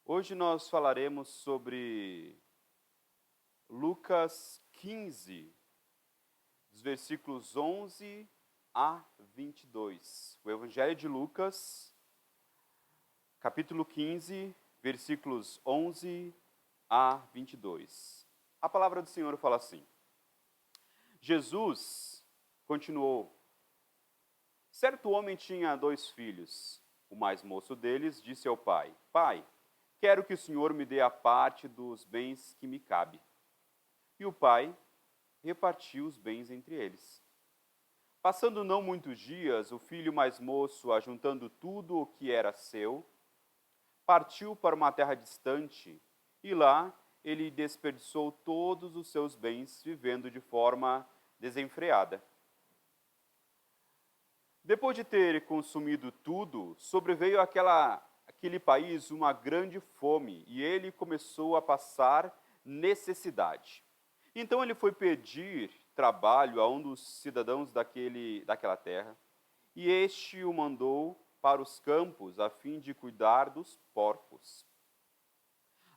Hoje nós falaremos sobre Lucas 15, dos versículos 11 a 22. O Evangelho de Lucas, capítulo 15, versículos 11 a 22. A palavra do Senhor fala assim: Jesus continuou: certo homem tinha 2 filhos. O mais moço deles disse ao pai: Pai, quero que o Senhor me dê a parte dos bens que me cabe. E o pai repartiu os bens entre eles. Passando não muitos dias, o filho mais moço, ajuntando tudo o que era seu, partiu para uma terra distante, e lá ele desperdiçou todos os seus bens, vivendo de forma desenfreada. Depois de ter consumido tudo, sobreveio àquele país uma grande fome, e ele começou a passar necessidade. Então ele foi pedir trabalho a um dos cidadãos daquela terra, e este o mandou para os campos a fim de cuidar dos porcos.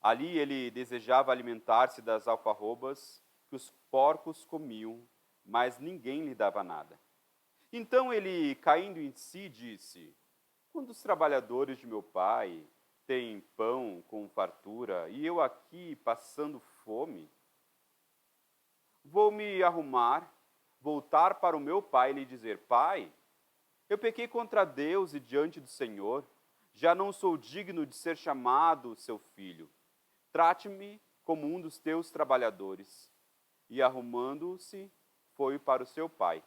Ali ele desejava alimentar-se das alfarrobas que os porcos comiam, mas ninguém lhe dava nada. Então ele, caindo em si, disse: quando os trabalhadores de meu pai têm pão com fartura e eu aqui passando fome, vou me arrumar, voltar para o meu pai e lhe dizer: Pai, eu pequei contra Deus e diante do Senhor, já não sou digno de ser chamado seu filho. Trate-me como um dos teus trabalhadores. E arrumando-se, foi para o seu pai.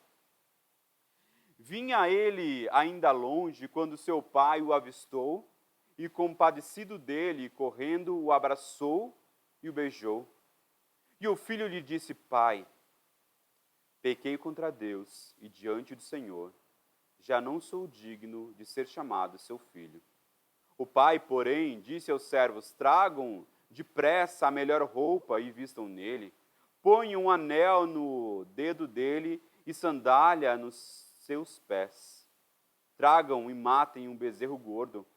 Vinha ele ainda longe quando seu pai o avistou e, compadecido dele, correndo, o abraçou e o beijou. E o filho lhe disse: Pai, pequei contra Deus e diante do Senhor, já não sou digno de ser chamado seu filho. O pai, porém, disse aos servos: tragam depressa a melhor roupa e vistam nele, ponham um anel no dedo dele e sandália nos seus pés. Tragam e matem um bezerro gordo.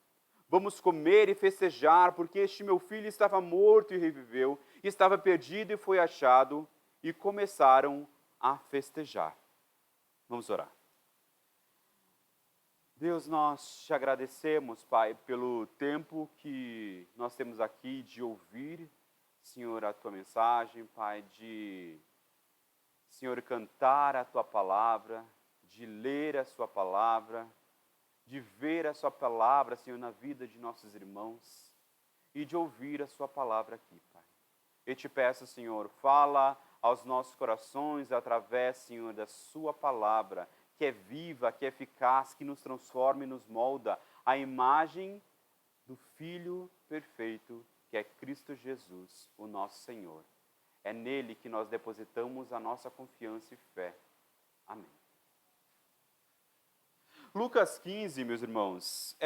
Vamos comer e festejar, porque este meu filho estava morto e reviveu, estava perdido e foi achado, e começaram a festejar. Vamos orar. Deus, nós te agradecemos, Pai, pelo tempo que nós temos aqui de ouvir, Senhor, a tua mensagem, Pai, de, Senhor, cantar a tua palavra, de ler a sua palavra, de ver a sua palavra, Senhor, na vida de nossos irmãos e de ouvir a sua palavra aqui, Pai. Eu te peço, Senhor, fala aos nossos corações através, Senhor, da sua palavra, que é viva, que é eficaz, que nos transforma e nos molda a imagem do Filho perfeito, que é Cristo Jesus, o nosso Senhor. É nele que nós depositamos a nossa confiança e fé. Amém. Lucas 15, meus irmãos,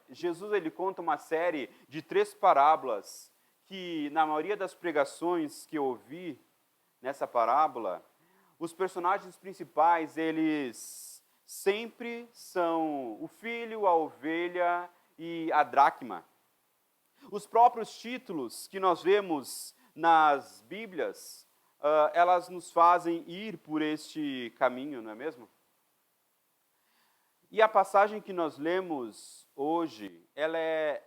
Jesus ele conta uma série de 3 parábolas que, na maioria das pregações que eu ouvi nessa parábola, os personagens principais, eles sempre são o filho, a ovelha e a dracma. Os próprios títulos que nós vemos nas Bíblias, elas nos fazem ir por este caminho, não é mesmo? E a passagem que nós lemos hoje, ela é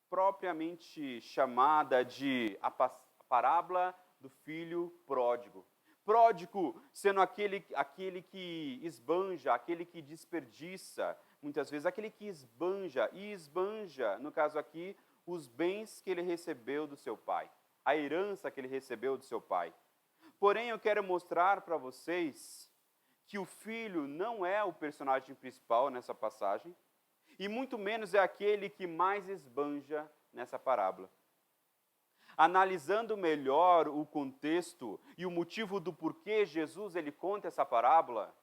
propriamente chamada de a parábola do filho pródigo. Pródigo sendo aquele que esbanja, aquele que desperdiça, muitas vezes, aquele que esbanja, no caso aqui, os bens que ele recebeu do seu pai, a herança que ele recebeu do seu pai. Porém, eu quero mostrar para vocês que o filho não é o personagem principal nessa passagem, e muito menos é aquele que mais esbanja nessa parábola. Analisando melhor o contexto e o motivo do porquê Jesus ele conta essa parábola,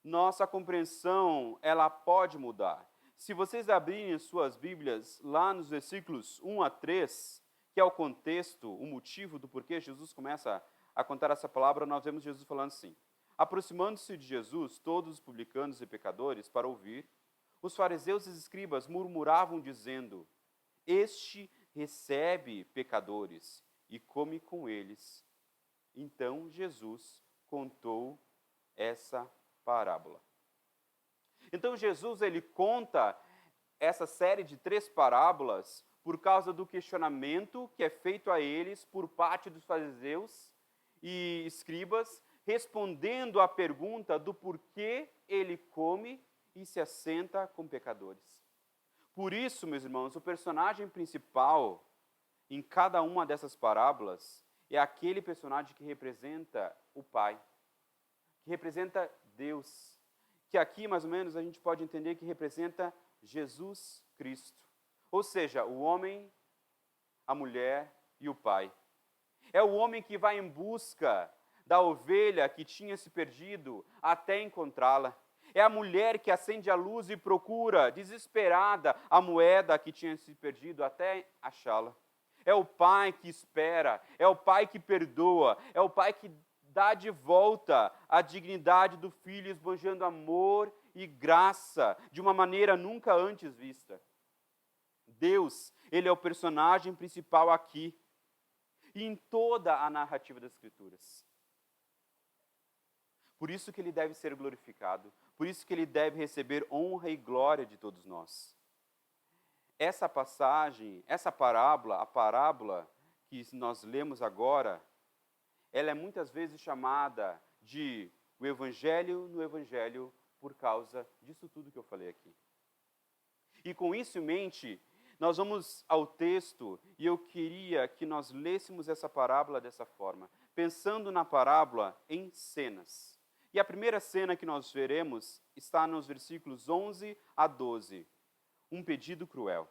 nossa compreensão ela pode mudar. Se vocês abrirem suas Bíblias lá nos versículos 1 a 3, que é o contexto, o motivo do porquê Jesus começa a contar essa palavra, nós vemos Jesus falando assim: aproximando-se de Jesus, todos os publicanos e pecadores, para ouvir, os fariseus e escribas murmuravam dizendo: Este recebe pecadores e come com eles. Então Jesus contou essa parábola. Então Jesus ele conta essa série de 3 parábolas por causa do questionamento que é feito a eles por parte dos fariseus e escribas, respondendo à pergunta do porquê ele come e se assenta com pecadores. Por isso, meus irmãos, o personagem principal em cada uma dessas parábolas é aquele personagem que representa o Pai, que representa Deus, que aqui mais ou menos a gente pode entender que representa Jesus Cristo. Ou seja, o homem, a mulher e o Pai. É o homem que vai em busca da ovelha que tinha se perdido até encontrá-la. É a mulher que acende a luz e procura, desesperada, a moeda que tinha se perdido até achá-la. É o pai que espera, é o pai que perdoa, é o pai que dá de volta a dignidade do filho, esbanjando amor e graça de uma maneira nunca antes vista. Deus, ele é o personagem principal aqui e em toda a narrativa das Escrituras. Por isso que ele deve ser glorificado, por isso que ele deve receber honra e glória de todos nós. Essa passagem, essa parábola, a parábola que nós lemos agora, ela é muitas vezes chamada de o Evangelho no Evangelho por causa disso tudo que eu falei aqui. E com isso em mente, nós vamos ao texto e eu queria que nós lêssemos essa parábola dessa forma, pensando na parábola em cenas. E a primeira cena que nós veremos está nos versículos 11 a 12. Um pedido cruel.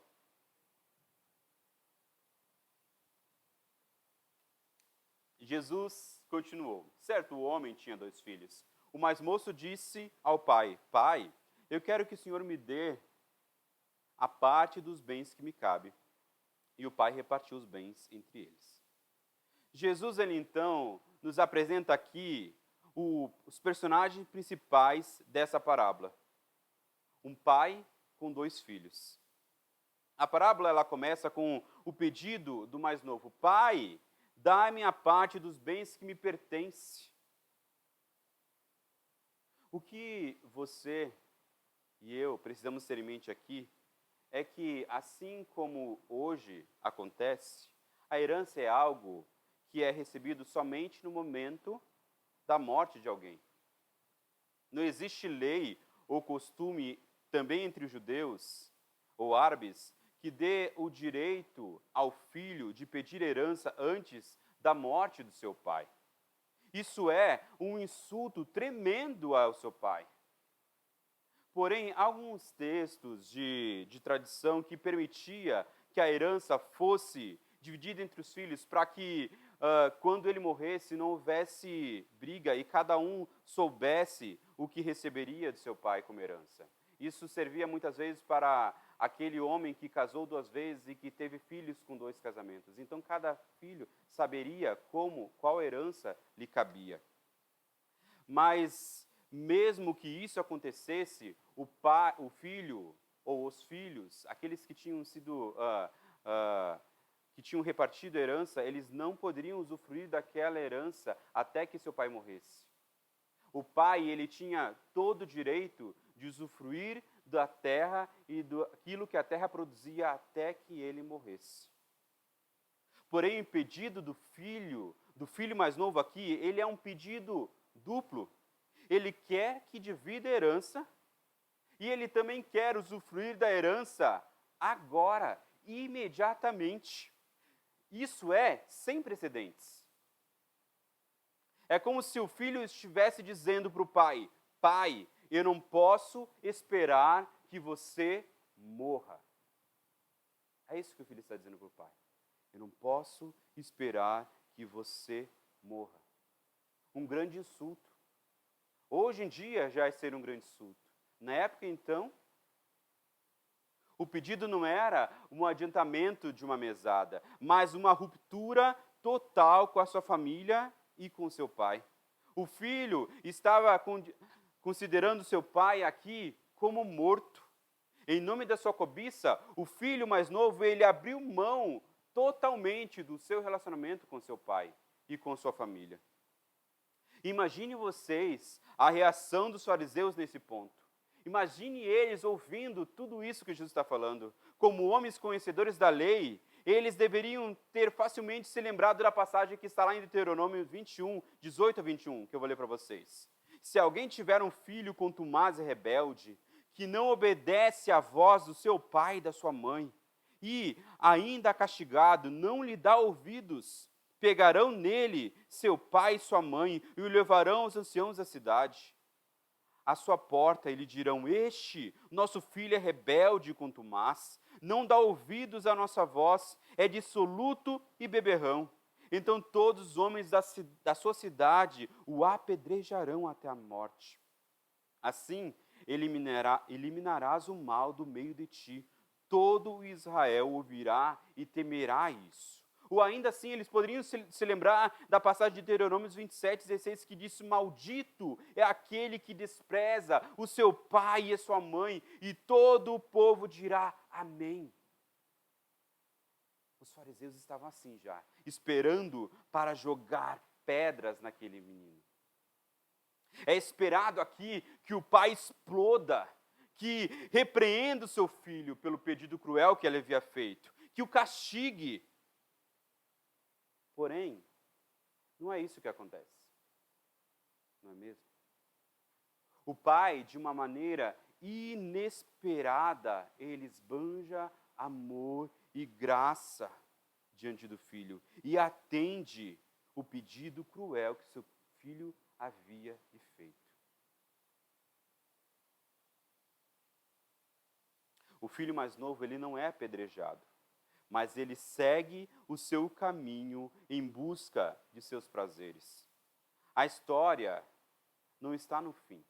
Jesus continuou. Certo homem tinha 2 filhos. O mais moço disse ao pai: Pai, eu quero que o senhor me dê a parte dos bens que me cabe. E o pai repartiu os bens entre eles. Jesus, ele então, nos apresenta aqui os personagens principais dessa parábola. Um pai com 2 filhos. A parábola ela começa com o pedido do mais novo: Pai, dá-me a parte dos bens que me pertence. O que você e eu precisamos ter em mente aqui é que, assim como hoje acontece, a herança é algo que é recebido somente no momento da morte de alguém. Não existe lei ou costume também entre os judeus ou árabes que dê o direito ao filho de pedir herança antes da morte do seu pai. Isso é um insulto tremendo ao seu pai. Porém, há alguns textos de tradição que permitia que a herança fosse dividida entre os filhos para que, quando ele morresse, não houvesse briga e cada um soubesse o que receberia de seu pai como herança. Isso servia muitas vezes para aquele homem que casou 2 vezes e que teve filhos com 2 casamentos. Então, cada filho saberia qual herança lhe cabia. Mas, mesmo que isso acontecesse, o filho ou os filhos, aqueles que tinham sido que tinham repartido a herança, eles não poderiam usufruir daquela herança até que seu pai morresse. O pai, ele tinha todo o direito de usufruir da terra e daquilo que a terra produzia até que ele morresse. Porém, o pedido do filho mais novo aqui, ele é um pedido duplo. Ele quer que divida a herança e ele também quer usufruir da herança agora, imediatamente. Isso é sem precedentes. É como se o filho estivesse dizendo para o pai: Pai, eu não posso esperar que você morra. É isso que o filho está dizendo para o pai. Eu não posso esperar que você morra. Um grande insulto. Hoje em dia já é ser um grande insulto. Na época, então, o pedido não era um adiantamento de uma mesada, mas uma ruptura total com a sua família e com seu pai. O filho estava considerando seu pai aqui como morto. Em nome da sua cobiça, o filho mais novo, ele abriu mão totalmente do seu relacionamento com seu pai e com sua família. Imagine vocês a reação dos fariseus nesse ponto. Imagine eles ouvindo tudo isso que Jesus está falando. Como homens conhecedores da lei, eles deveriam ter facilmente se lembrado da passagem que está lá em Deuteronômio 21, 18 a 21, que eu vou ler para vocês. Se alguém tiver um filho contumaz e rebelde, que não obedece à voz do seu pai e da sua mãe, e, ainda castigado, não lhe dá ouvidos, pegarão nele seu pai e sua mãe e o levarão aos anciãos da cidade. À sua porta e lhe dirão: este, nosso filho é rebelde e contumaz, não dá ouvidos à nossa voz, é dissoluto e beberrão. Então todos os homens da sua cidade o apedrejarão até a morte. Assim eliminarás o mal do meio de ti. Todo o Israel ouvirá e temerá isso. Ou ainda assim, eles poderiam se lembrar da passagem de Deuteronômio 27, 16, que diz: maldito é aquele que despreza o seu pai e a sua mãe, e todo o povo dirá amém. Os fariseus estavam assim já, esperando para jogar pedras naquele menino. É esperado aqui que o pai exploda, que repreenda o seu filho pelo pedido cruel que ele havia feito, que o castigue. Porém, não é isso que acontece. Não é mesmo? O pai, de uma maneira inesperada, ele esbanja amor e graça diante do filho e atende o pedido cruel que seu filho havia lhe feito. O filho mais novo, ele não é apedrejado, mas ele segue o seu caminho em busca de seus prazeres. A história não está no fim,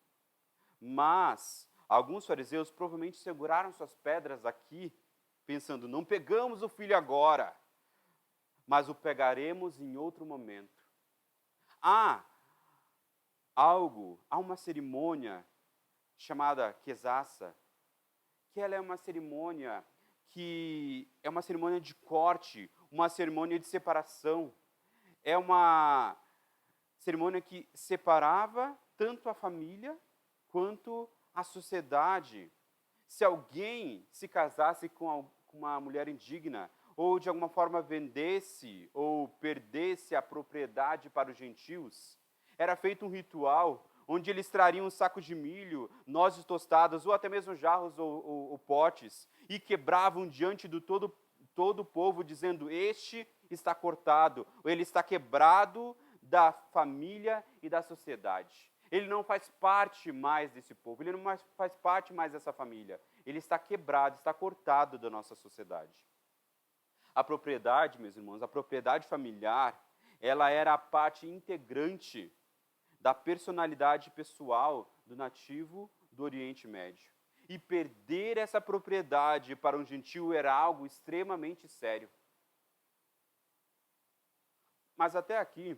mas alguns fariseus provavelmente seguraram suas pedras aqui, pensando: não pegamos o filho agora, mas o pegaremos em outro momento. Há uma cerimônia chamada Quesaça, que ela é uma cerimônia de corte, uma cerimônia de separação. É uma cerimônia que separava tanto a família quanto a sociedade. Se alguém se casasse com uma mulher indigna, ou de alguma forma vendesse ou perdesse a propriedade para os gentios, era feito um ritual onde eles trariam um saco de milho, nozes tostadas, ou até mesmo jarros ou potes, e quebravam diante do todo o povo, dizendo: este está cortado, ou ele está quebrado da família e da sociedade. Ele não faz parte mais desse povo, ele não faz parte mais dessa família. Ele está quebrado, está cortado da nossa sociedade. A propriedade, meus irmãos, a propriedade familiar, ela era a parte integrante da personalidade pessoal do nativo do Oriente Médio. E perder essa propriedade para um gentio era algo extremamente sério. Mas até aqui,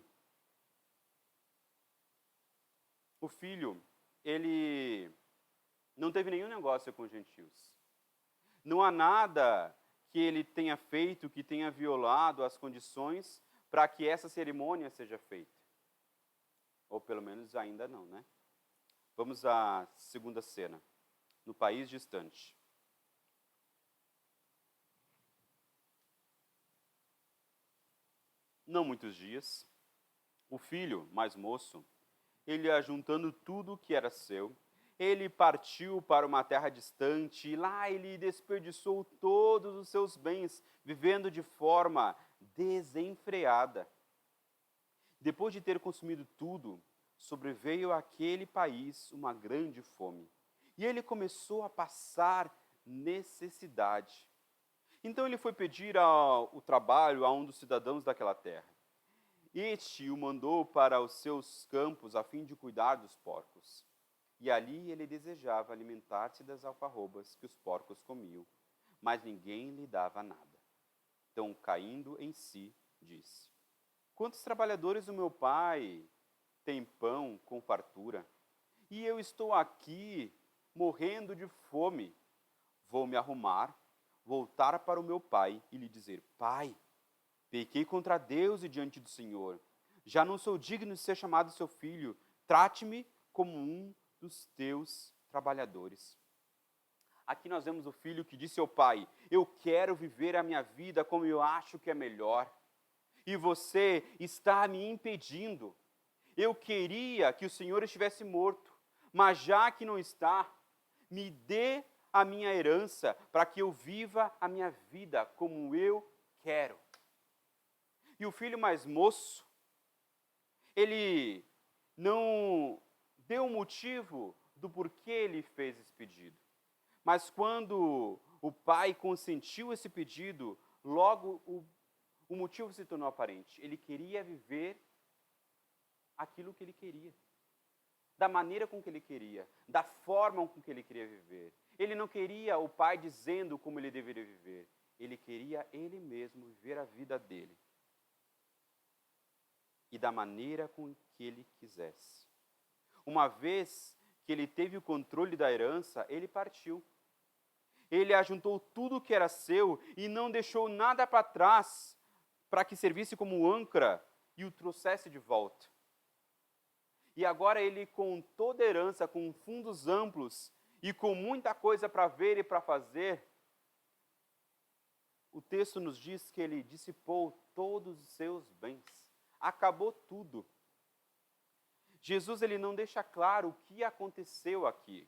o filho, ele não teve nenhum negócio com os gentios. Não há nada que ele tenha feito, que tenha violado as condições para que essa cerimônia seja feita. Ou pelo menos ainda não, né? Vamos à segunda cena. No país distante. Não muitos dias, o filho, mais moço, ele ajuntando tudo o que era seu, ele partiu para uma terra distante e lá ele desperdiçou todos os seus bens, vivendo de forma desenfreada. Depois de ter consumido tudo, sobreveio àquele país uma grande fome. E ele começou a passar necessidade. Então ele foi pedir o trabalho a um dos cidadãos daquela terra. Este o mandou para os seus campos a fim de cuidar dos porcos. E ali ele desejava alimentar-se das alfarrobas que os porcos comiam, mas ninguém lhe dava nada. Então, caindo em si, disse: quantos trabalhadores do meu pai têm pão com fartura, e eu estou aqui morrendo de fome. vou me arrumar, voltar para o meu pai e lhe dizer: Pai, pequei contra Deus e diante do Senhor. Já não sou digno de ser chamado seu filho. Trate-me como um dos teus trabalhadores. Aqui nós vemos o filho que disse ao pai: eu quero viver a minha vida como eu acho que é melhor. E você está me impedindo. Eu queria que o Senhor estivesse morto, mas já que não está, me dê a minha herança para que eu viva a minha vida como eu quero. E o filho mais moço, ele não deu motivo do porquê ele fez esse pedido. Mas quando o pai consentiu esse pedido, logo o motivo se tornou aparente. Ele queria viver aquilo que ele queria, da maneira com que ele queria, da forma com que ele queria viver. Ele não queria o pai dizendo como ele deveria viver. Ele queria ele mesmo viver a vida dele. E da maneira com que ele quisesse. Uma vez que ele teve o controle da herança, ele partiu. Ele ajuntou tudo o que era seu e não deixou nada para trás para que servisse como âncora e o trouxesse de volta. E agora ele, com toda a herança, com fundos amplos e com muita coisa para ver e para fazer, o texto nos diz que ele dissipou todos os seus bens. Acabou tudo. Jesus ele não deixa claro o que aconteceu aqui.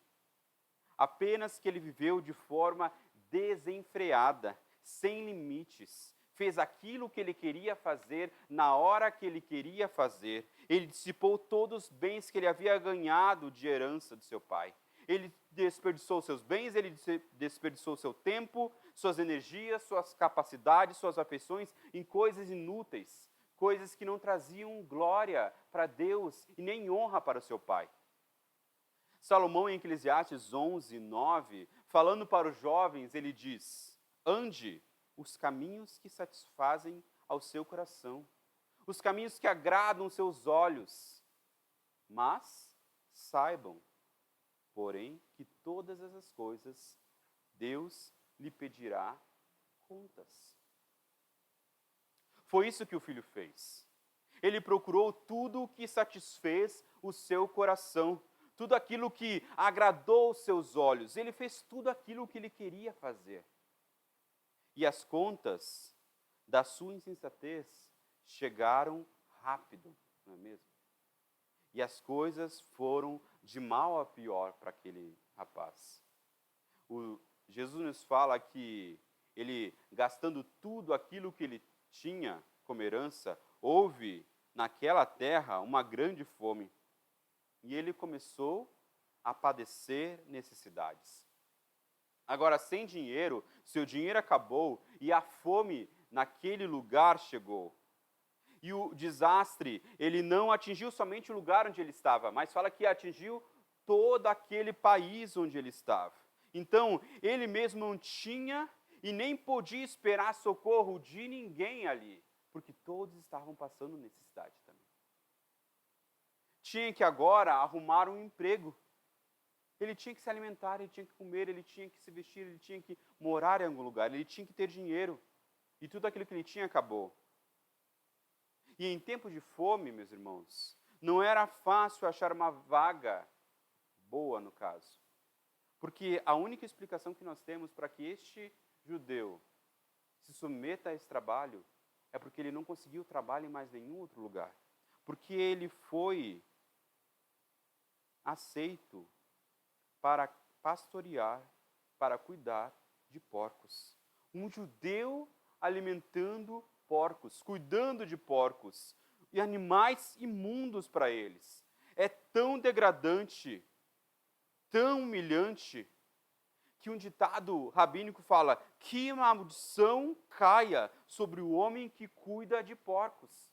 Apenas que ele viveu de forma desenfreada, sem limites. Fez aquilo que ele queria fazer, na hora que ele queria fazer. Ele dissipou todos os bens que ele havia ganhado de herança do seu pai. Ele desperdiçou seus bens, ele desperdiçou seu tempo, suas energias, suas capacidades, suas afeições em coisas inúteis. Coisas que não traziam glória para Deus e nem honra para o seu pai. Salomão, em Eclesiastes 11, 9, falando para os jovens, ele diz: ande os caminhos que satisfazem ao seu coração, os caminhos que agradam os seus olhos, mas saibam, porém, que todas essas coisas Deus lhe pedirá contas. Foi isso que o filho fez. Ele procurou tudo o que satisfez o seu coração, tudo aquilo que agradou os seus olhos. Ele fez tudo aquilo que ele queria fazer. E as contas da sua insensatez chegaram rápido, não é mesmo? E as coisas foram de mal a pior para aquele rapaz. Jesus nos fala que ele, gastando tudo aquilo que ele tinha como herança, houve naquela terra uma grande fome. E ele começou a padecer necessidades. Agora, sem dinheiro, seu dinheiro acabou e a fome naquele lugar chegou. E o desastre, ele não atingiu somente o lugar onde ele estava, mas fala que atingiu todo aquele país onde ele estava. Então, ele mesmo não tinha e nem podia esperar socorro de ninguém ali, porque todos estavam passando necessidade também. Tinha que agora arrumar um emprego. Ele tinha que se alimentar, ele tinha que comer, ele tinha que se vestir, ele tinha que morar em algum lugar, ele tinha que ter dinheiro. E tudo aquilo que ele tinha acabou. E em tempos de fome, meus irmãos, não era fácil achar uma vaga boa, no caso. Porque a única explicação que nós temos para que este judeu se submeta a esse trabalho é porque ele não conseguiu trabalho em mais nenhum outro lugar. Porque ele foi aceito para pastorear, para cuidar de porcos. Um judeu alimentando porcos, cuidando de porcos e animais imundos para eles. É tão degradante, tão humilhante, que um ditado rabínico fala: que maldição caia sobre o homem que cuida de porcos.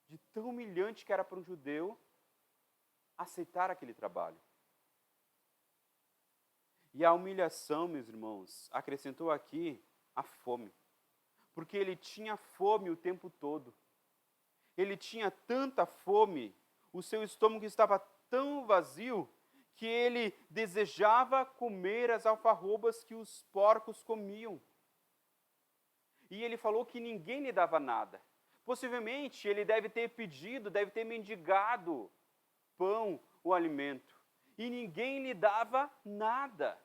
De tão humilhante que era para um judeu aceitar aquele trabalho. E a humilhação, meus irmãos, acrescentou aqui a fome. Porque ele tinha fome o tempo todo. Ele tinha tanta fome, o seu estômago estava tão vazio, que ele desejava comer as alfarrobas que os porcos comiam. E ele falou que ninguém lhe dava nada. Possivelmente ele deve ter pedido, deve ter mendigado pão ou alimento. E ninguém lhe dava nada.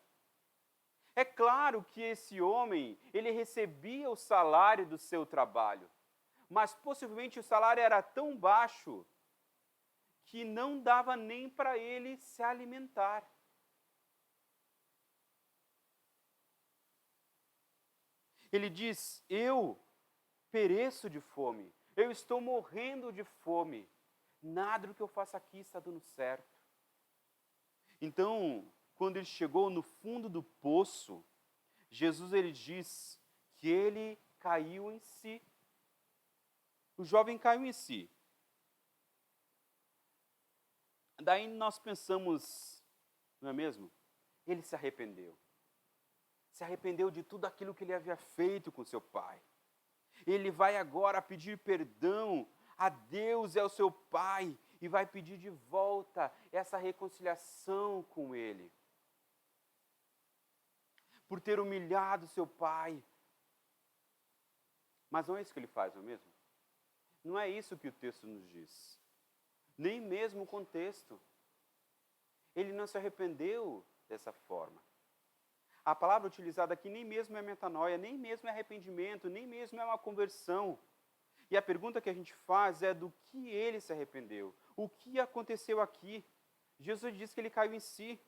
É claro que esse homem, ele recebia o salário do seu trabalho. Mas possivelmente o salário era tão baixo que não dava nem para ele se alimentar. Ele diz: eu pereço de fome, eu estou morrendo de fome, nada do que eu faço aqui está dando certo. Então, quando ele chegou no fundo do poço, Jesus ele diz que ele caiu em si. O jovem caiu em si. Daí nós pensamos, não é mesmo? Ele se arrependeu. Se arrependeu de tudo aquilo que ele havia feito com seu pai. Ele vai agora pedir perdão a Deus e ao seu pai e vai pedir de volta essa reconciliação com ele. Por ter humilhado seu pai. Mas não é isso que ele faz, não é mesmo? Não é isso que o texto nos diz. Nem mesmo o contexto. Ele não se arrependeu dessa forma. A palavra utilizada aqui nem mesmo é metanoia, nem mesmo é arrependimento, nem mesmo é uma conversão. E a pergunta que a gente faz é do que ele se arrependeu. O que aconteceu aqui? Jesus diz que ele caiu em si.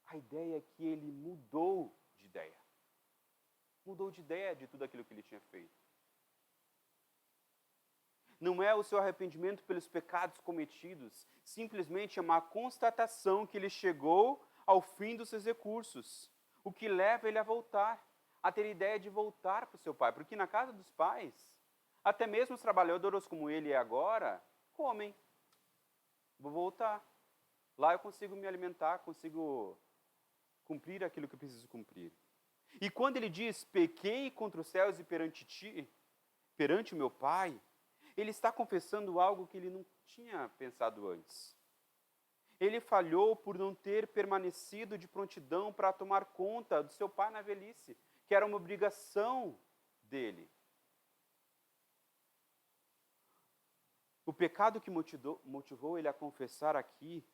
A ideia é que ele mudou de ideia. Mudou de ideia de tudo aquilo que ele tinha feito. Não é o seu arrependimento pelos pecados cometidos, simplesmente é uma constatação que ele chegou ao fim dos seus recursos, o que leva ele a voltar, a ter ideia de voltar para o seu pai, porque na casa dos pais, até mesmo os trabalhadores como ele é agora, comem. Vou voltar. Lá eu consigo me alimentar, consigo cumprir aquilo que eu preciso cumprir. E quando ele diz, pequei contra os céus e perante ti, perante o meu pai, ele está confessando algo que ele não tinha pensado antes. Ele falhou por não ter permanecido de prontidão para tomar conta do seu pai na velhice, que era uma obrigação dele. O pecado que motivou ele a confessar aqui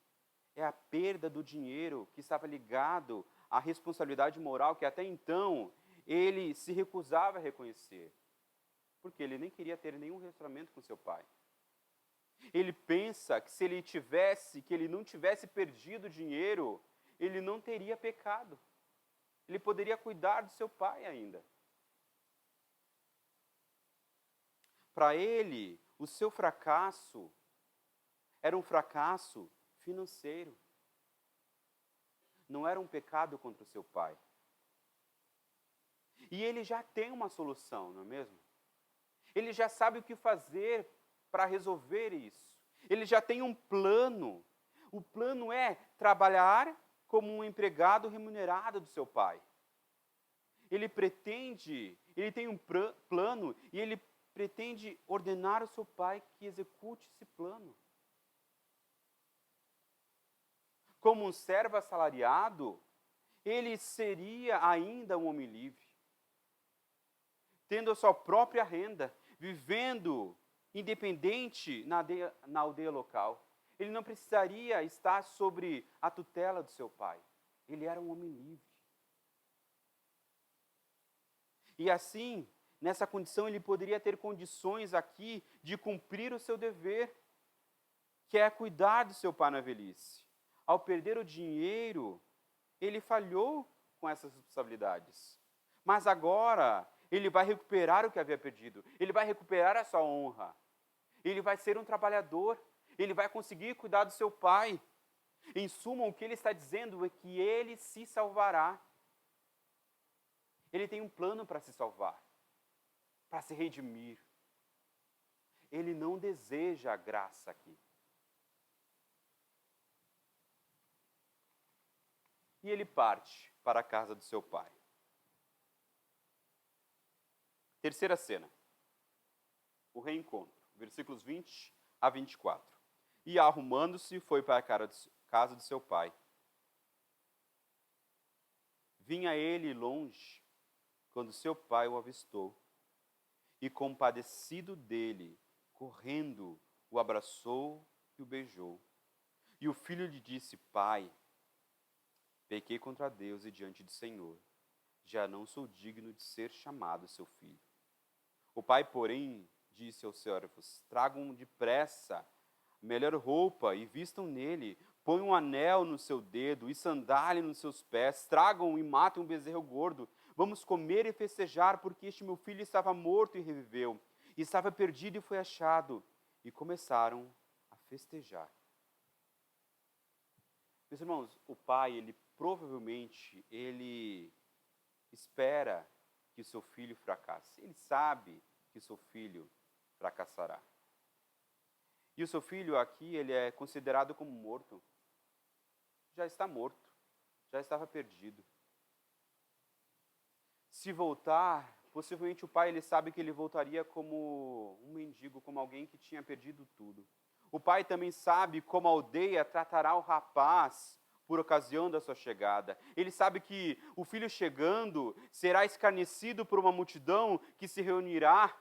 é a perda do dinheiro que estava ligado à responsabilidade moral que até então ele se recusava a reconhecer. Porque ele nem queria ter nenhum relacionamento com seu pai. Ele pensa que se ele não tivesse perdido dinheiro, ele não teria pecado. Ele poderia cuidar do seu pai ainda. Para ele, o seu fracasso era um fracasso financeiro. Não era um pecado contra o seu pai. E ele já tem uma solução, não é mesmo? Ele já sabe o que fazer para resolver isso. Ele já tem um plano. O plano é trabalhar como um empregado remunerado do seu pai. Ele tem um plano e ele pretende ordenar ao seu pai que execute esse plano. Como um servo assalariado, ele seria ainda um homem livre, tendo a sua própria renda, vivendo independente na aldeia local. Ele não precisaria estar sobre a tutela do seu pai. Ele era um homem livre. E assim, nessa condição, ele poderia ter condições aqui de cumprir o seu dever, que é cuidar do seu pai na velhice. Ao perder o dinheiro, ele falhou com essas responsabilidades. Mas agora, ele vai recuperar o que havia perdido. Ele vai recuperar a sua honra. Ele vai ser um trabalhador. Ele vai conseguir cuidar do seu pai. Em suma, o que ele está dizendo é que ele se salvará. Ele tem um plano para se salvar, para se redimir. Ele não deseja a graça aqui. E ele parte para a casa do seu pai. Terceira cena, o reencontro, versículos 20 a 24. E arrumando-se, foi para a casa de seu pai. Vinha ele longe, quando seu pai o avistou, e compadecido dele, correndo, o abraçou e o beijou. E o filho lhe disse: Pai, pequei contra Deus e diante do Senhor, já não sou digno de ser chamado seu filho. O pai, porém, disse aos servos: Tragam depressa a melhor roupa e vistam nele, põe um anel no seu dedo e sandália nos seus pés, tragam e matem um bezerro gordo. Vamos comer e festejar, porque este meu filho estava morto e reviveu, e estava perdido e foi achado. E começaram a festejar. Meus irmãos, o pai, ele provavelmente, ele espera que o seu filho fracasse. Ele sabe que o seu filho fracassará. E o seu filho aqui, ele é considerado como morto. Já está morto, já estava perdido. Se voltar, possivelmente o pai, ele sabe que ele voltaria como um mendigo, como alguém que tinha perdido tudo. O pai também sabe como a aldeia tratará o rapaz por ocasião da sua chegada. Ele sabe que o filho chegando será escarnecido por uma multidão que se reunirá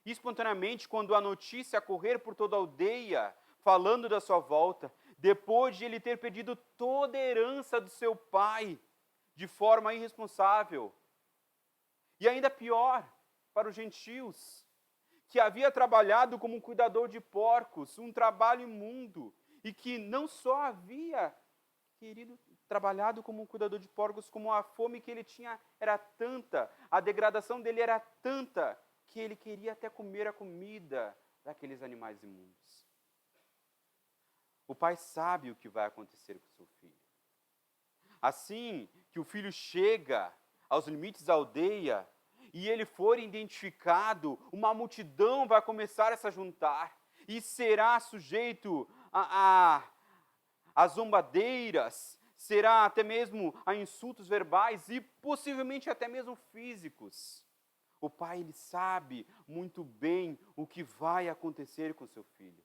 espontaneamente quando a notícia correr por toda a aldeia, falando da sua volta, depois de ele ter perdido toda a herança do seu pai, de forma irresponsável. E ainda pior, para os gentios, que havia trabalhado como um cuidador de porcos, um trabalho imundo, e que não só havia trabalhado como um cuidador de porcos, como a fome que ele tinha era tanta, a degradação dele era tanta, que ele queria até comer a comida daqueles animais imundos. O pai sabe o que vai acontecer com seu filho. Assim que o filho chega aos limites da aldeia e ele for identificado, uma multidão vai começar a se juntar e será sujeito a zombadeiras, será até mesmo a insultos verbais e possivelmente até mesmo físicos. O pai, ele sabe muito bem o que vai acontecer com seu filho.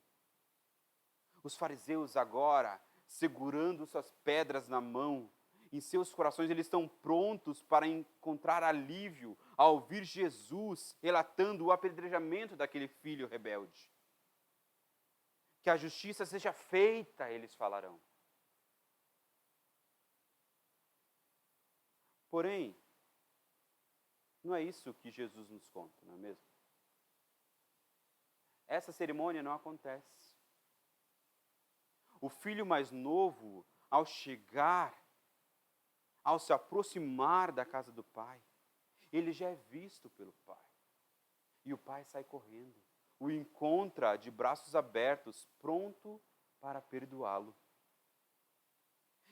Os fariseus agora, segurando suas pedras na mão, em seus corações eles estão prontos para encontrar alívio ao ouvir Jesus relatando o apedrejamento daquele filho rebelde. Que a justiça seja feita, eles falarão. Porém, não é isso que Jesus nos conta, não é mesmo? Essa cerimônia não acontece. O filho mais novo, ao chegar, ao se aproximar da casa do pai, ele já é visto pelo pai. E o pai sai correndo, o encontra de braços abertos, pronto para perdoá-lo.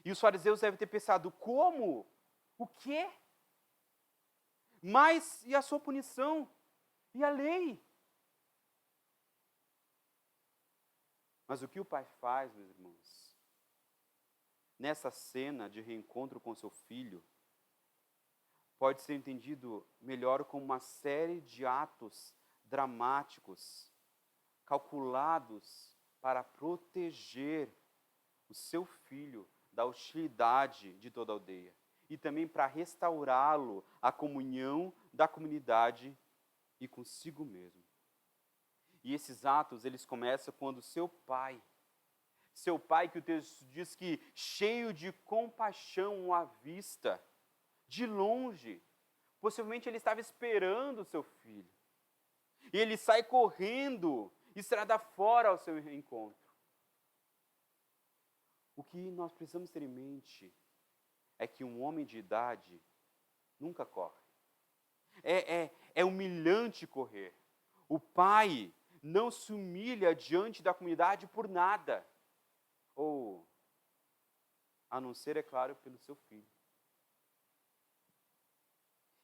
E os fariseus devem ter pensado: como? O quê? Mas e a sua punição? E a lei? Mas o que o pai faz, meus irmãos, nessa cena de reencontro com seu filho, pode ser entendido melhor como uma série de atos dramáticos, calculados para proteger o seu filho da hostilidade de toda a aldeia e também para restaurá-lo à comunhão da comunidade e consigo mesmo. E esses atos, eles começam quando seu pai, que o texto diz que cheio de compaixão o avista, de longe, possivelmente ele estava esperando o seu filho. E ele sai correndo, estrada fora ao seu encontro. O que nós precisamos ter em mente é que um homem de idade nunca corre. É humilhante correr. O pai não se humilha diante da comunidade por nada. Ou, a não ser, é claro, pelo seu filho.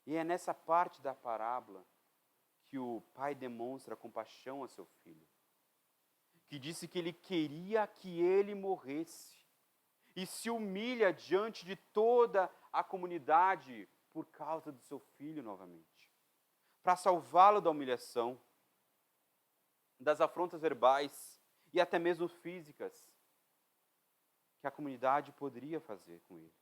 E é nessa parte da parábola que o pai demonstra compaixão a seu filho. Que disse que ele queria que ele morresse. E se humilha diante de toda a comunidade por causa do seu filho novamente. Para salvá-lo da humilhação, das afrontas verbais e até mesmo físicas que a comunidade poderia fazer com ele.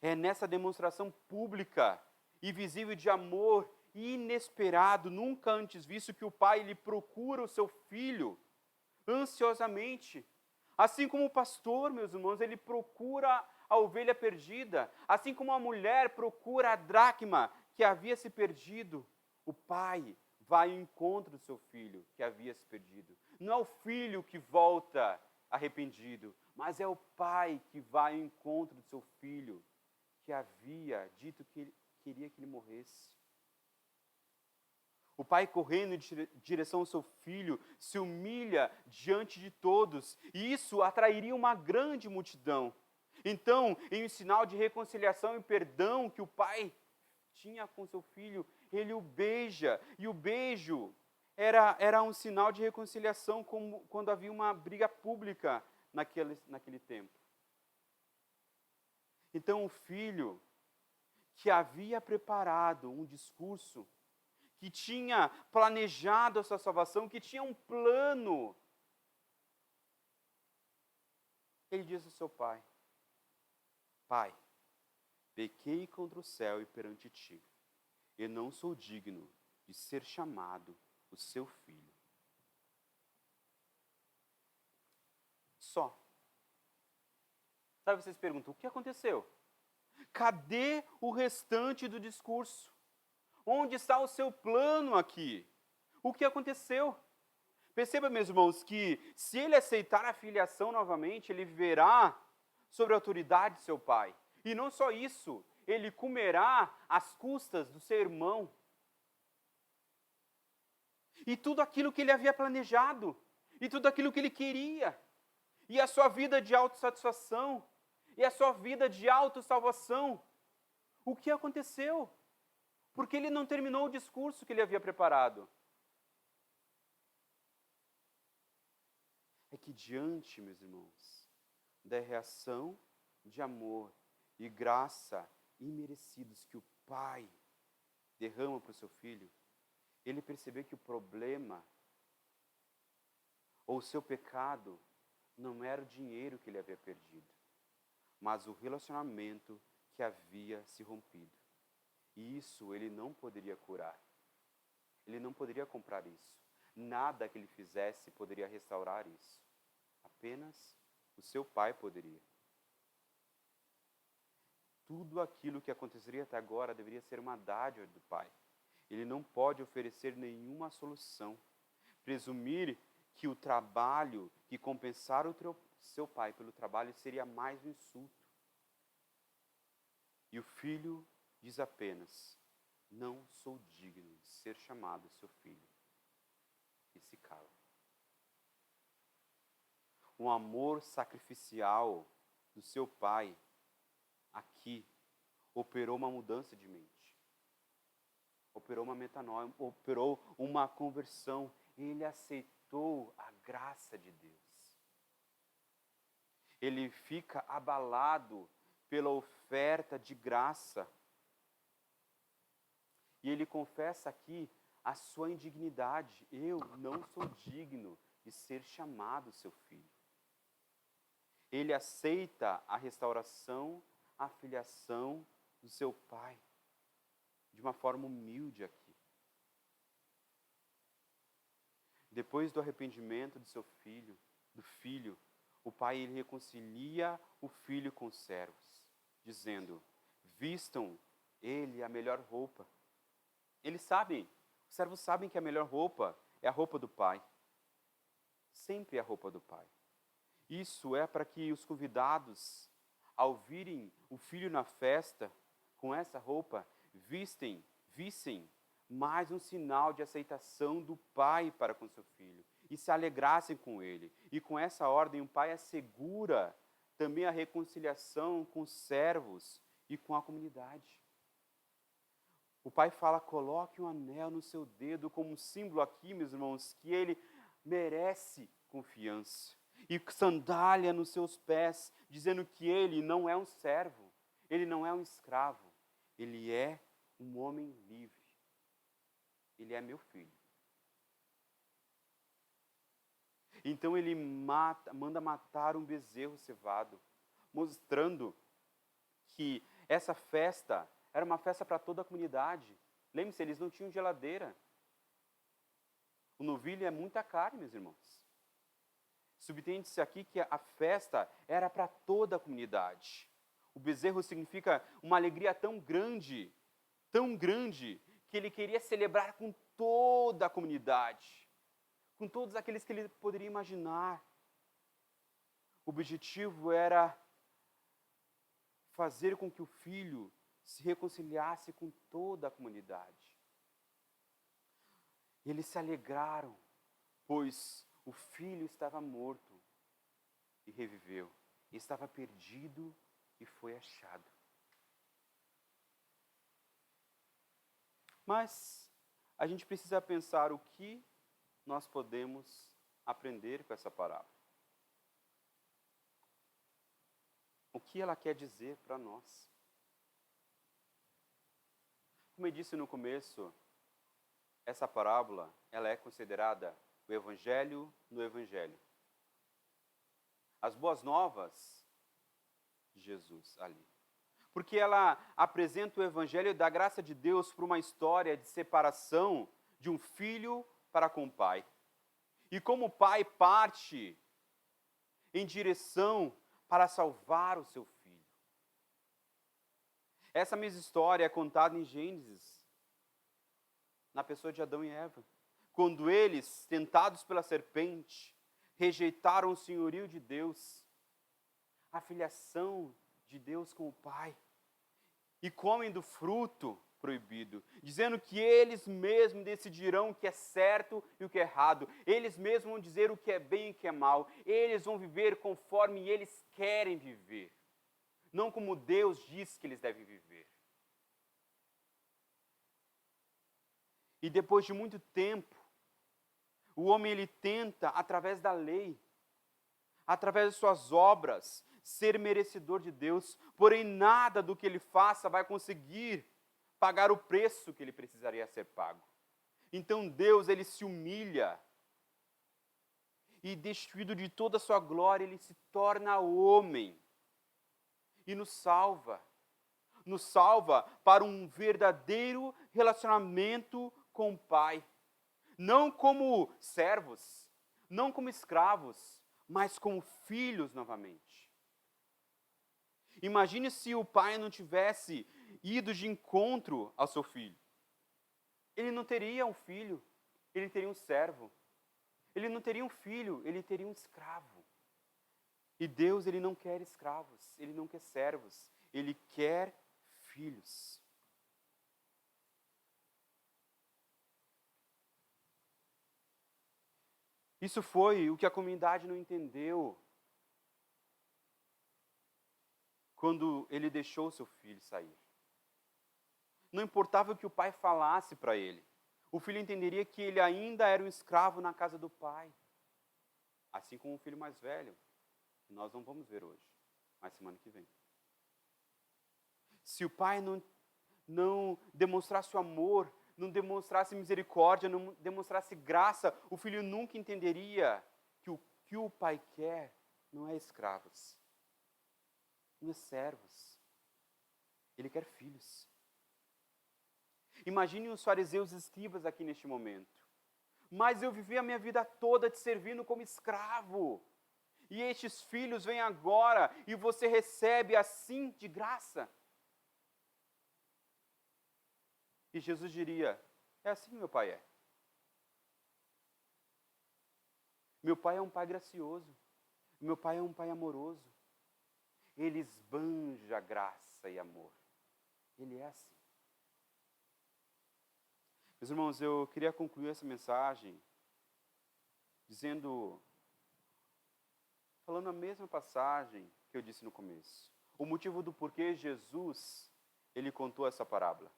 É nessa demonstração pública e visível de amor inesperado, nunca antes visto, que o pai ele procura o seu filho ansiosamente. Assim como o pastor, meus irmãos, ele procura a ovelha perdida, assim como a mulher procura a dracma que havia se perdido, o pai vai ao encontro do seu filho que havia se perdido. Não é o filho que volta arrependido, mas é o pai que vai ao encontro do seu filho que havia dito que queria que ele morresse. O pai, correndo em direção ao seu filho, se humilha diante de todos, e isso atrairia uma grande multidão. Então, em um sinal de reconciliação e perdão que o pai tinha com seu filho, ele o beija, e o beijo era um sinal de reconciliação, como quando havia uma briga pública naquele tempo. Então, o filho que havia preparado um discurso, que tinha planejado a sua salvação, que tinha um plano, ele diz ao seu pai: Pai, pequei contra o céu e perante ti, e não sou digno de ser chamado o seu filho. Só. Sabe, vocês perguntam, o que aconteceu? Cadê o restante do discurso? Onde está o seu plano aqui? O que aconteceu? Perceba, meus irmãos, que se ele aceitar a filiação novamente, ele viverá sobre a autoridade de seu pai. E não só isso, ele comerá às custas do seu irmão. E tudo aquilo que ele havia planejado, e tudo aquilo que ele queria, e a sua vida de autossatisfação, e a sua vida de autossalvação. O que aconteceu? Porque ele não terminou o discurso que ele havia preparado. É que diante, meus irmãos, da reação de amor e graça imerecidos que o pai derrama para o seu filho, ele percebeu que o problema, ou o seu pecado, não era o dinheiro que ele havia perdido, mas o relacionamento que havia se rompido. E isso ele não poderia curar. Ele não poderia comprar isso. Nada que ele fizesse poderia restaurar isso. Apenas o seu pai poderia. Tudo aquilo que aconteceria até agora deveria ser uma dádiva do pai. Ele não pode oferecer nenhuma solução. Presumir que o trabalho, que compensar o seu pai pelo trabalho seria mais um insulto. E o filho diz apenas: não sou digno de ser chamado seu filho. E se cala. Um amor sacrificial do seu pai aqui operou uma mudança de mente. Operou uma metanoia, operou uma conversão. Ele aceitou a graça de Deus. Ele fica abalado pela oferta de graça. E ele confessa aqui a sua indignidade. Eu não sou digno de ser chamado seu filho. Ele aceita a restauração, a filiação do seu pai, de uma forma humilde aqui. Depois do arrependimento do seu filho, o pai ele reconcilia o filho com os servos, dizendo: vistam ele a melhor roupa. Eles sabem, os servos sabem que a melhor roupa é a roupa do pai. Sempre é a roupa do pai. Isso é para que os convidados, ao virem o filho na festa, com essa roupa, vissem mais um sinal de aceitação do pai para com seu filho. E se alegrassem com ele. E com essa ordem, o pai assegura também a reconciliação com os servos e com a comunidade. O pai fala: coloque um anel no seu dedo como um símbolo aqui, meus irmãos, que ele merece confiança. E sandália nos seus pés, dizendo que ele não é um servo, ele não é um escravo, ele é um homem livre. Ele é meu filho. Então ele manda matar um bezerro cevado, mostrando que essa festa era uma festa para toda a comunidade. Lembre-se, eles não tinham geladeira. O novilho é muita carne, meus irmãos. Subtende-se aqui que a festa era para toda a comunidade. O bezerro significa uma alegria tão grande, que ele queria celebrar com toda a comunidade, com todos aqueles que ele poderia imaginar. O objetivo era fazer com que o filho se reconciliasse com toda a comunidade. Eles se alegraram, pois o filho estava morto e reviveu. Estava perdido e foi achado. Mas a gente precisa pensar o que nós podemos aprender com essa parábola. O que ela quer dizer para nós? Como eu disse no começo, essa parábola, ela é considerada o Evangelho no Evangelho. As boas novas de Jesus ali. Porque ela apresenta o Evangelho da graça de Deus para uma história de separação de um filho para com o pai. E como o pai parte em direção para salvar o seu filho. Essa mesma história é contada em Gênesis, na pessoa de Adão e Eva. Quando eles, tentados pela serpente, rejeitaram o senhorio de Deus, a filiação de Deus com o Pai, e comem do fruto proibido, dizendo que eles mesmos decidirão o que é certo e o que é errado, eles mesmos vão dizer o que é bem e o que é mal, eles vão viver conforme eles querem viver, não como Deus diz que eles devem viver. E depois de muito tempo, o homem ele tenta, através da lei, através de suas obras, ser merecedor de Deus, porém nada do que ele faça vai conseguir pagar o preço que ele precisaria ser pago. Então Deus, ele se humilha e, destituído de toda a sua glória, ele se torna homem e nos salva. Nos salva para um verdadeiro relacionamento com o Pai. Não como servos, não como escravos, mas como filhos novamente. Imagine se o pai não tivesse ido de encontro ao seu filho. Ele não teria um filho, ele teria um servo. Ele não teria um filho, ele teria um escravo. E Deus, ele não quer escravos, ele não quer servos, ele quer filhos. Isso foi o que a comunidade não entendeu quando ele deixou seu filho sair. Não importava o que o pai falasse para ele. O filho entenderia que ele ainda era um escravo na casa do pai. Assim como o filho mais velho, que nós não vamos ver hoje, mas semana que vem. Se o pai não demonstrasse o amor, não demonstrasse misericórdia, não demonstrasse graça, o filho nunca entenderia que o que o pai quer não é escravos, não é servos. Ele quer filhos. Imagine os fariseus e escribas aqui neste momento. Mas eu vivi a minha vida toda te servindo como escravo. E estes filhos vêm agora e você recebe assim de graça. E Jesus diria, é assim que meu pai é. Meu pai é um pai gracioso. Meu pai é um pai amoroso. Ele esbanja graça e amor. Ele é assim. Meus irmãos, eu queria concluir essa mensagem falando a mesma passagem que eu disse no começo. O motivo do porquê Jesus, ele contou essa parábola.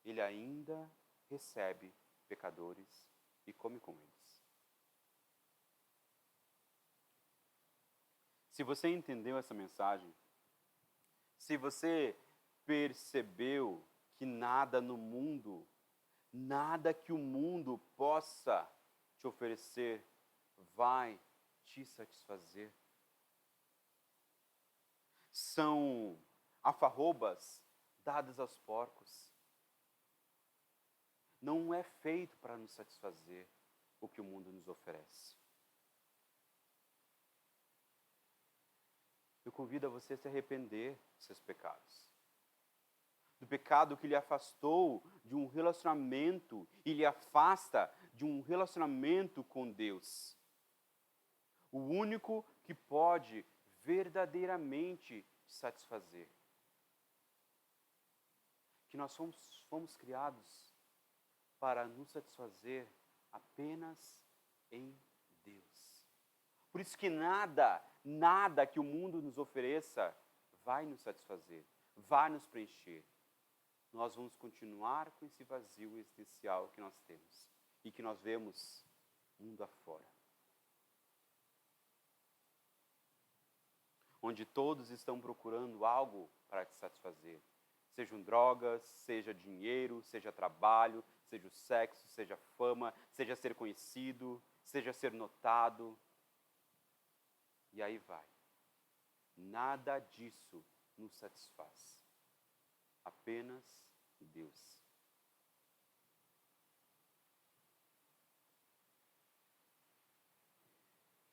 Ele ainda recebe pecadores e come com eles. Se você entendeu essa mensagem, se você percebeu que nada no mundo, nada que o mundo possa te oferecer vai te satisfazer. São alfarrobas dadas aos porcos. Não é feito para nos satisfazer o que o mundo nos oferece. Eu convido a você a se arrepender dos seus pecados. Do pecado que lhe afastou de um relacionamento e lhe afasta de um relacionamento com Deus. O único que pode verdadeiramente te satisfazer. Que nós fomos criados para nos satisfazer apenas em Deus. Por isso que nada que o mundo nos ofereça vai nos satisfazer, vai nos preencher. Nós vamos continuar com esse vazio existencial que nós temos e que nós vemos mundo afora. Onde todos estão procurando algo para te satisfazer. Sejam drogas, seja dinheiro, seja trabalho, seja o sexo, seja fama, seja ser conhecido, seja ser notado. E aí vai. Nada disso nos satisfaz. Apenas Deus.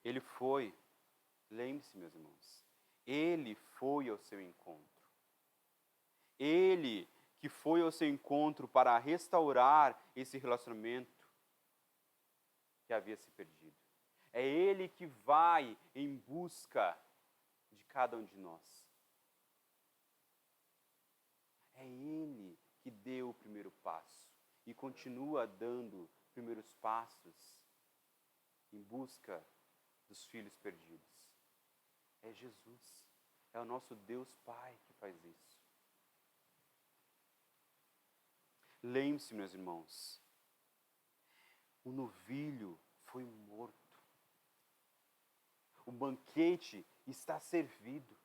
Ele foi, lembre-se, meus irmãos, Ele foi ao seu encontro. Ele que foi ao seu encontro para restaurar esse relacionamento que havia se perdido. É Ele que vai em busca de cada um de nós. É Ele que deu o primeiro passo e continua dando primeiros passos em busca dos filhos perdidos. É Jesus, é o nosso Deus Pai que faz isso. Lembre-se, meus irmãos, o novilho foi morto. O banquete está servido.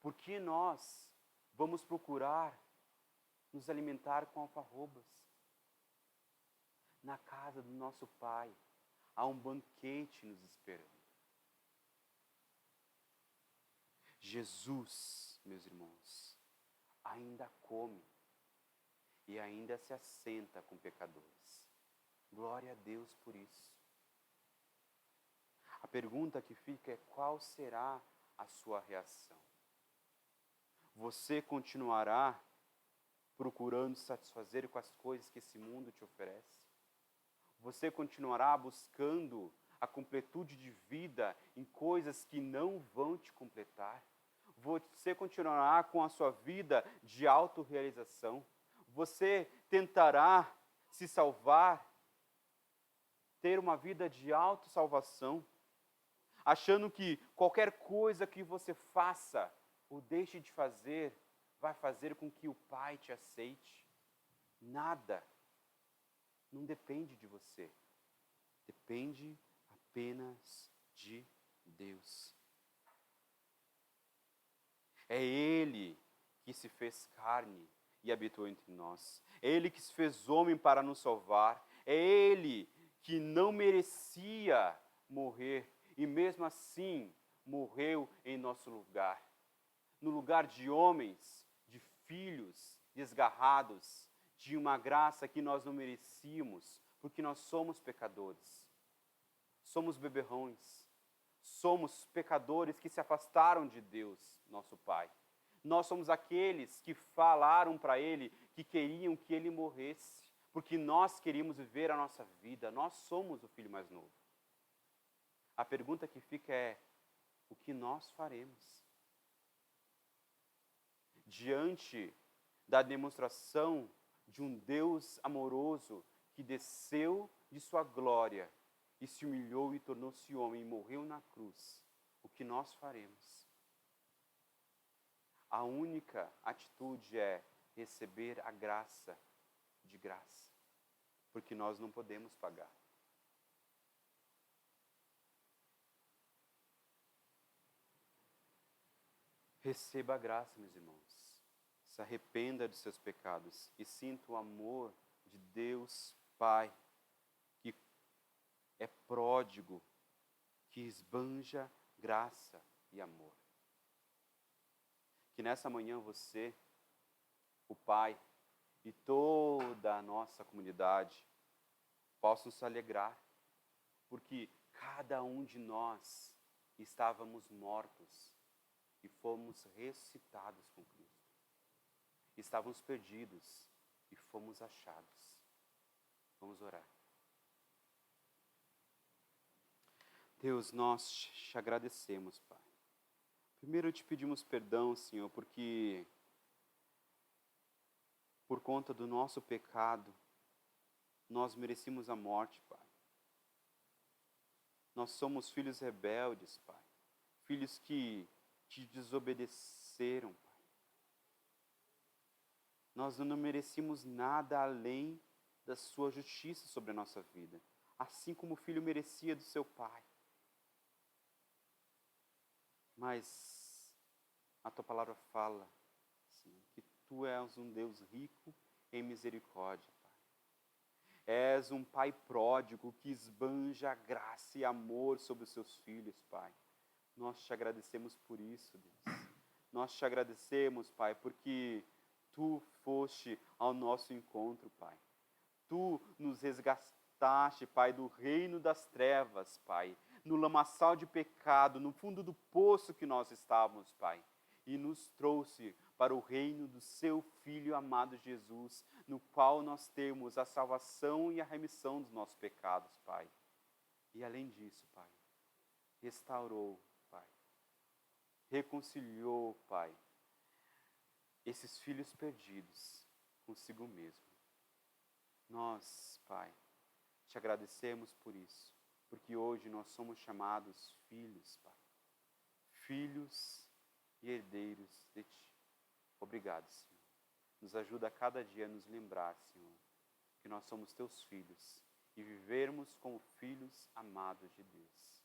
Por que nós vamos procurar nos alimentar com alfarrobas? Na casa do nosso Pai há um banquete nos esperando. Jesus, meus irmãos, ainda come e ainda se assenta com pecadores. Glória a Deus por isso. A pergunta que fica é: qual será a sua reação? Você continuará procurando satisfazer com as coisas que esse mundo te oferece? Você continuará buscando a completude de vida em coisas que não vão te completar? Você continuará com a sua vida de autorrealização? Você tentará se salvar, ter uma vida de autossalvação, achando que qualquer coisa que você faça ou deixe de fazer vai fazer com que o Pai te aceite? Nada. Não depende de você. Depende apenas de Deus. É Ele que se fez carne e habitou entre nós. É Ele que se fez homem para nos salvar. É Ele que não merecia morrer e mesmo assim morreu em nosso lugar. No lugar de homens, de filhos desgarrados, de uma graça que nós não merecíamos, porque nós somos pecadores. Somos beberrões. Somos pecadores que se afastaram de Deus, nosso Pai. Nós somos aqueles que falaram para Ele que queriam que Ele morresse, porque nós queríamos viver a nossa vida. Nós somos o filho mais novo. A pergunta que fica é: o que nós faremos? Diante da demonstração de um Deus amoroso que desceu de sua glória e se humilhou e tornou-se homem e morreu na cruz, o que nós faremos? A única atitude é receber a graça de graça, porque nós não podemos pagar. Receba a graça, meus irmãos. Se arrependa dos seus pecados e sinta o amor de Deus Pai, que é pródigo, que esbanja graça e amor. Que nessa manhã você, o Pai e toda a nossa comunidade possam se alegrar, porque cada um de nós estávamos mortos e fomos ressuscitados com Cristo. Estávamos perdidos e fomos achados. Vamos orar. Deus, nós te agradecemos, Pai. Primeiro te pedimos perdão, Senhor, porque por conta do nosso pecado, nós merecemos a morte, Pai. Nós somos filhos rebeldes, Pai. Filhos que te desobedeceram, Pai. Nós não merecemos nada além da sua justiça sobre a nossa vida, assim como o filho merecia do seu pai. Mas a tua palavra fala, Senhor, que tu és um Deus rico em misericórdia, Pai. És um Pai pródigo que esbanja graça e amor sobre os seus filhos, Pai. Nós te agradecemos por isso, Deus. Nós te agradecemos, Pai, porque tu foste ao nosso encontro, Pai. Tu nos resgataste, Pai, do reino das trevas, Pai, no lamaçal de pecado, no fundo do poço que nós estávamos, Pai, e nos trouxe para o reino do seu Filho amado Jesus, no qual nós temos a salvação e a remissão dos nossos pecados, Pai. E além disso, Pai, restaurou, Pai, reconciliou, Pai, esses filhos perdidos consigo mesmo. Nós, Pai, te agradecemos por isso, porque hoje nós somos chamados filhos, Pai. Filhos e herdeiros de Ti. Obrigado, Senhor. Nos ajuda a cada dia a nos lembrar, Senhor, que nós somos Teus filhos e vivermos como filhos amados de Deus.